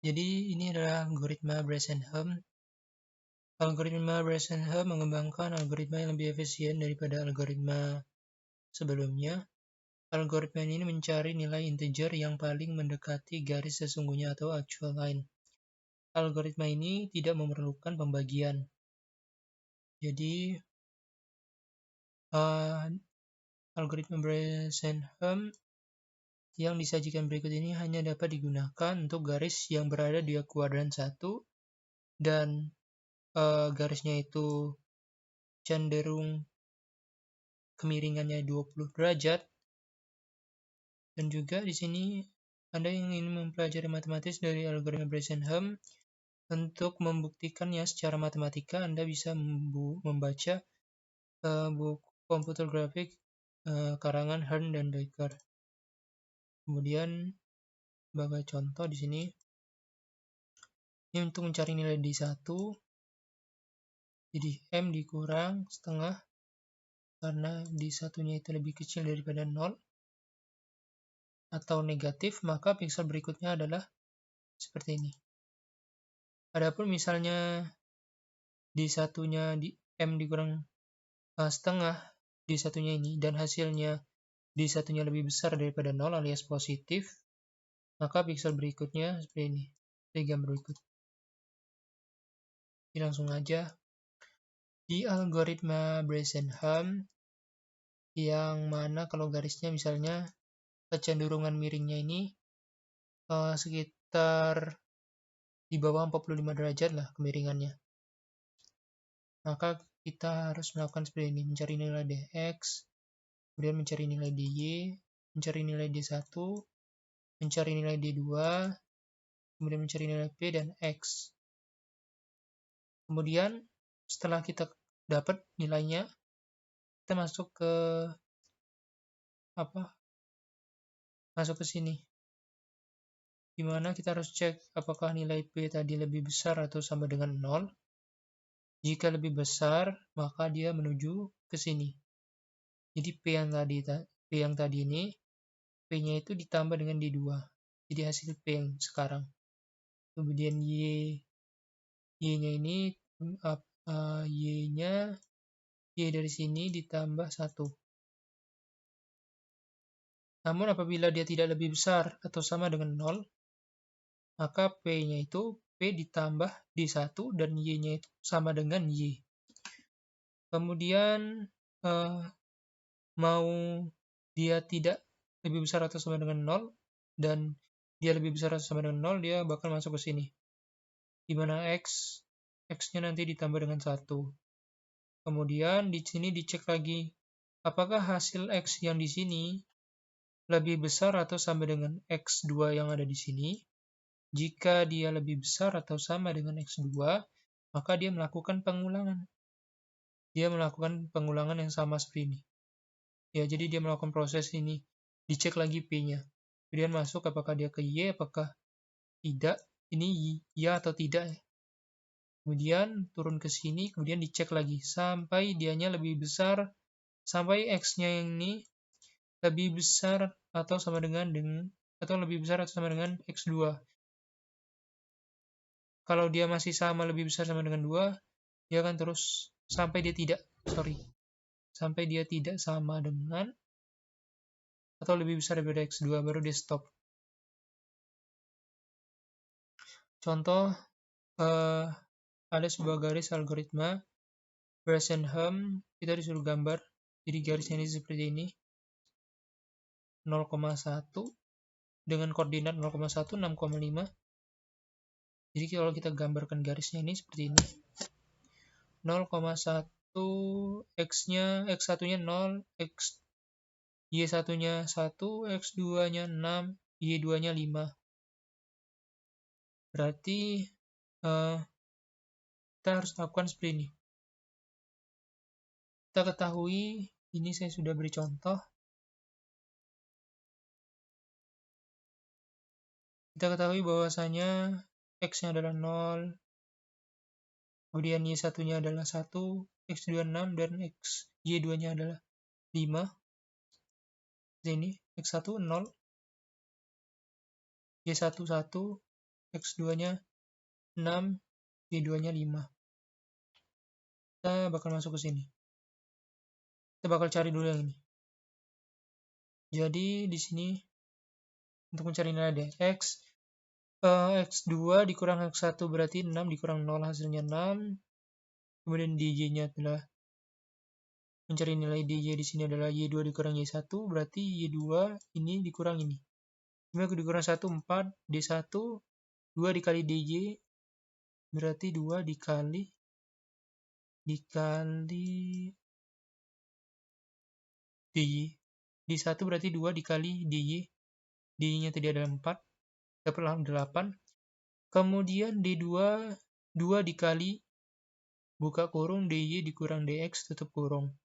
Jadi ini adalah algoritma Bresenham. Algoritma Bresenham mengembangkan algoritma yang lebih efisien daripada algoritma sebelumnya. Algoritma ini mencari nilai integer yang paling mendekati garis sesungguhnya atau actual line. Algoritma ini tidak memerlukan pembagian. Jadi algoritma Bresenham yang disajikan berikut ini hanya dapat digunakan untuk garis yang berada di kuadran 1 dan garisnya itu cenderung kemiringannya 20 derajat. Dan juga di sini Anda yang ingin mempelajari matematis dari algoritma Bresenham, untuk membuktikannya secara matematika Anda bisa membaca buku komputer grafik karangan Hearn dan Becker. Kemudian sebagai contoh di sini, ini untuk mencari nilai D1, jadi M dikurang setengah karena D1-nya itu lebih kecil daripada 0 atau negatif, maka pixel berikutnya adalah seperti ini. Adapun misalnya D1-nya di M dikurang setengah D1-nya ini dan hasilnya D1-nya lebih besar daripada 0 alias positif, maka pixel berikutnya seperti ini. Di gambar berikut. Jadi langsung aja. Di algoritma Bresenham, yang mana kalau garisnya misalnya kecenderungan miringnya ini sekitar di bawah 45 derajat lah kemiringannya. Maka kita harus melakukan seperti ini, mencari nilai dx, kemudian mencari nilai dy, mencari nilai d1, mencari nilai d2, kemudian mencari nilai p dan x. Kemudian setelah kita dapat nilainya, kita masuk ke sini, dimana kita harus cek apakah nilai p tadi lebih besar atau sama dengan 0. Jika lebih besar, maka dia menuju ke sini. Jadi p yang tadi ini, p-nya itu ditambah dengan d2. Jadi hasil p yang sekarang. Kemudian y-nya ini, y dari sini ditambah 1. Namun apabila dia tidak lebih besar atau sama dengan 0, maka p-nya itu p ditambah d1 dan y-nya itu sama dengan y. Kemudian mau dia tidak lebih besar atau sama dengan 0 dan dia lebih besar atau sama dengan 0, dia bakal masuk ke sini. Di mana x-nya nanti ditambah dengan 1. Kemudian di sini dicek lagi apakah hasil x yang di sini lebih besar atau sama dengan x2 yang ada di sini. Jika dia lebih besar atau sama dengan x2, maka dia melakukan pengulangan. Dia melakukan pengulangan yang sama seperti ini. Ya, jadi dia melakukan proses ini. Dicek lagi p-nya. Kemudian masuk apakah dia ke y, apakah tidak. Ini ya atau tidak. Kemudian turun ke sini, kemudian dicek lagi sampai dianya lebih besar, sampai x-nya yang ini lebih besar atau sama dengan x2. Kalau dia masih sama lebih besar sama dengan 2, dia akan terus sampai dia tidak sama dengan atau lebih besar daripada x2, baru dia stop. Contoh, ada sebuah garis algoritma Bresenham, kita disuruh gambar. Jadi garisnya ini seperti ini, 0,1 dengan koordinat 0,1, 6,5. Jadi kalau kita gambarkan garisnya ini seperti ini, 0,1, x1-nya 0, y1-nya 1, x2-nya 6, y2-nya 5. Berarti kita harus lakukan seperti ini. Kita ketahui, ini saya sudah beri contoh. Kita ketahui bahwasanya x-nya adalah 0, kemudian y1-nya adalah 1, x2 6, dan y2-nya adalah 5. Ini x1 0, y1 1, X2 nya 6, Y2 nya 5. Kita bakal masuk ke sini. Kita bakal cari dulu yang ini. Jadi di sini untuk mencari nilai dx, x2 dikurang x1 berarti 6 dikurang 0 hasilnya 6. Kemudian dj-nya adalah mencari nilai dj di sini adalah y2 dikurang y1 berarti y2 ini dikurang ini. 5 dikurang 1 4, d1 2 dikali dj berarti 2 dikali dy. D1 berarti 2 dikali dy. Dy-nya tadi adalah 4, dapatlah 8. Kemudian D2 2 dikali buka kurung dy dikurang dx tutup kurung.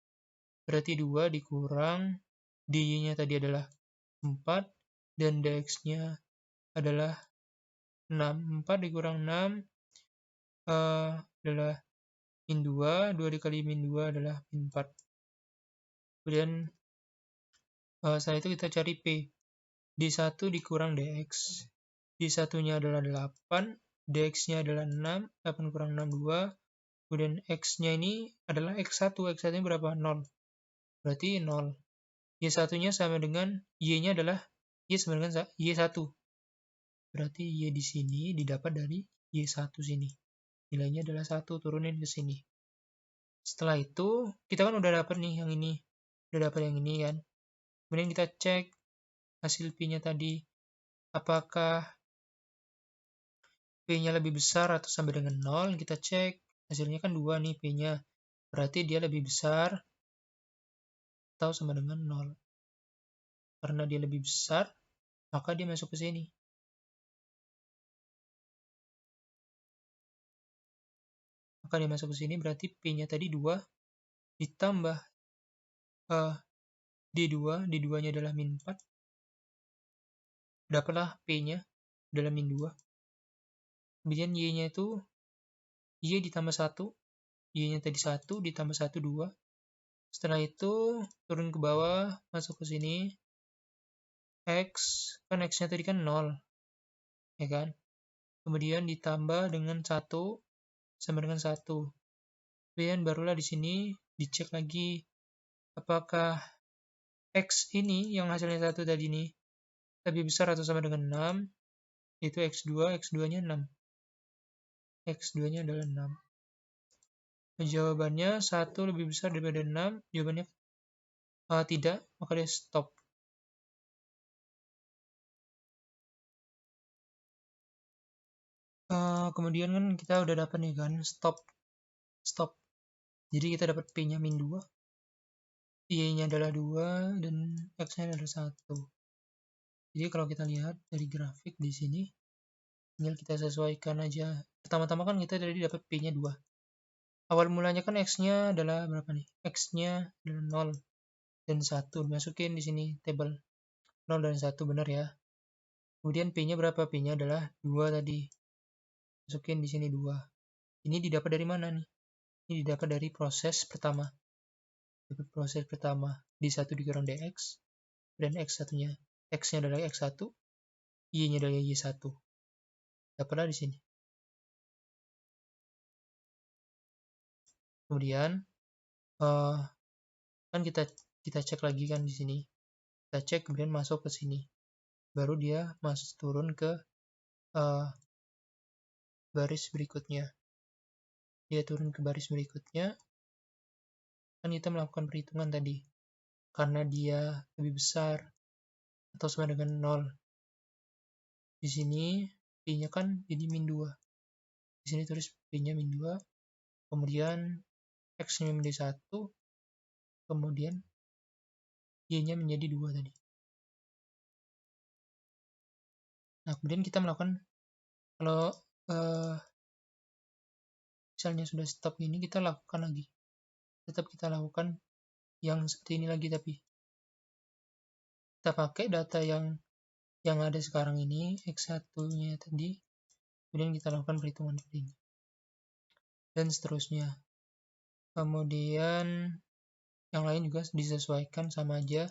Berarti 2 dikurang dy-nya tadi adalah 4 dan dx-nya adalah 6. 4 dikurang 6 adalah min 2. 2 dikali min 2 adalah min 4. Kemudian setelah itu kita cari P. D1 dikurang dx. D1-nya adalah 8. Dx-nya adalah 6. 8 kurang 6, 2. Kemudian X-nya ini adalah X1. X1-nya berapa? 0. Berarti 0. Y1-nya sama dengan Y-nya adalah Y sama dengan Y1. Berarti Y di sini didapat dari Y1 sini. Nilainya adalah 1. Turunin ke sini. Setelah itu, kita kan udah dapat nih yang ini. Udah dapat yang ini kan. Kemudian kita cek hasil P-nya tadi. Apakah P-nya lebih besar atau sama dengan 0? Kita cek. Hasilnya kan 2 nih P-nya. Berarti dia lebih besar atau sama dengan 0. Karena dia lebih besar, maka dia masuk ke sini. Maka dia masuk ke sini berarti P-nya tadi 2 ditambah D2. D2-nya adalah min 4. Dapatlah P-nya adalah min 2. Kemudian Y-nya itu Y ditambah 1. Y-nya tadi 1 ditambah 1, 2. Setelah itu turun ke bawah, masuk ke sini. X, kan X-nya tadi kan 0. Ya kan? Kemudian ditambah dengan 1 sama dengan 1. Kemudian barulah di sini dicek lagi apakah X ini yang hasilnya 1 tadi ini lebih besar atau sama dengan 6. Yaitu X2, X2-nya 6. X2-nya adalah 6. Jawabannya 1 lebih besar daripada 6. Jawabannya tidak, maka dia stop. Kemudian kan kita udah dapat nih kan stop. Jadi kita dapat P-nya min 2. Y-nya adalah 2 dan X-nya adalah 1. Jadi kalau kita lihat dari grafik di sini, tinggal kita sesuaikan aja. Pertama-tama kan kita tadi dapat P-nya 2. Awal mulanya kan X-nya adalah berapa nih? X-nya adalah 0 dan 1. Masukin di sini tabel 0 dan 1, benar ya. Kemudian P-nya berapa? P-nya adalah 2 tadi. Masukin di sini 2. Ini didapat dari mana nih? Ini didapat dari proses pertama. Proses pertama D1 dikurang dx dan X1-nya. X-nya adalah X1, Y-nya adalah Y1. Dapatlah di sini. Kemudian kan kita cek lagi kan di sini. Kita cek kemudian masuk ke sini. Baru dia masuk turun ke baris berikutnya. Dia turun ke baris berikutnya. Kan kita melakukan perhitungan tadi. Karena dia lebih besar atau sama dengan 0. Di sini P-nya kan jadi min 2. Di sini tulis P-nya min 2. Kemudian X-nya menjadi 1. Kemudian Y-nya menjadi 2 tadi. Nah, kemudian kita melakukan, kalau misalnya sudah stop ini, kita lakukan lagi. Tetap kita lakukan yang seperti ini lagi, tapi kita pakai data yang ada sekarang ini, X1-nya tadi, kemudian kita lakukan perhitungan seperti ini. Dan seterusnya. Kemudian yang lain juga disesuaikan sama aja.